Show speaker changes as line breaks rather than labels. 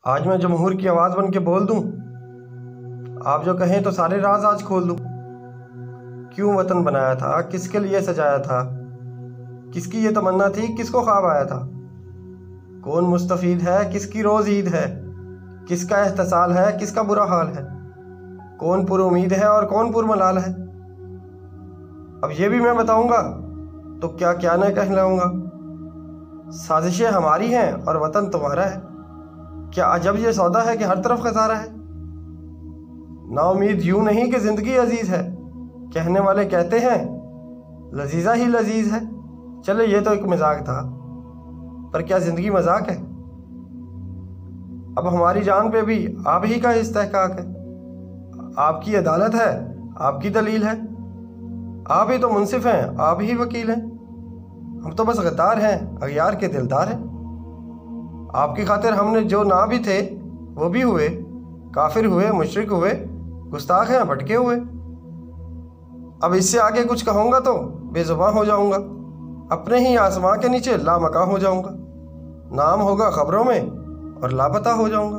آج میں جمہور کی آواز بن کے بول دوں، آپ جو کہیں تو سارے راز آج کھول دوں۔ کیوں وطن بنایا تھا، کس کے لیے سجایا تھا، کس کی یہ تمنا تھی، کس کو خواب آیا تھا، کون مستفید ہے، کس کی روز عید ہے، کس کا احتسال ہے، کس کا برا حال ہے، کون پر امید ہے اور کون پر ملال ہے۔ اب یہ بھی میں بتاؤں گا تو کیا کیا نہ کہلاؤں گا۔ سازشیں ہماری ہیں اور وطن تمہارا ہے، کیا عجب یہ سودا ہے کہ ہر طرف خسارہ ہے۔ نا امید یوں نہیں کہ زندگی عزیز ہے، کہنے والے کہتے ہیں لذیذہ ہی لذیذ ہے۔ چلے یہ تو ایک مذاق تھا، پر کیا زندگی مذاق ہے؟ اب ہماری جان پہ بھی آپ ہی کا استحقاق ہے، آپ کی عدالت ہے، آپ کی دلیل ہے، آپ ہی تو منصف ہیں، آپ ہی وکیل ہیں۔ ہم تو بس غدار ہیں، اغیار کے دلدار ہیں۔ آپ کی خاطر ہم نے جو نہ بھی تھے وہ بھی ہوئے، کافر ہوئے، مشرک ہوئے، گستاخ ہیں، بھٹکے ہوئے۔ اب اس سے آگے کچھ کہوں گا تو بے زباں ہو جاؤں گا، اپنے ہی آسماں کے نیچے لامکاں ہو جاؤں گا، نام ہوگا خبروں میں اور لاپتہ ہو جاؤں گا۔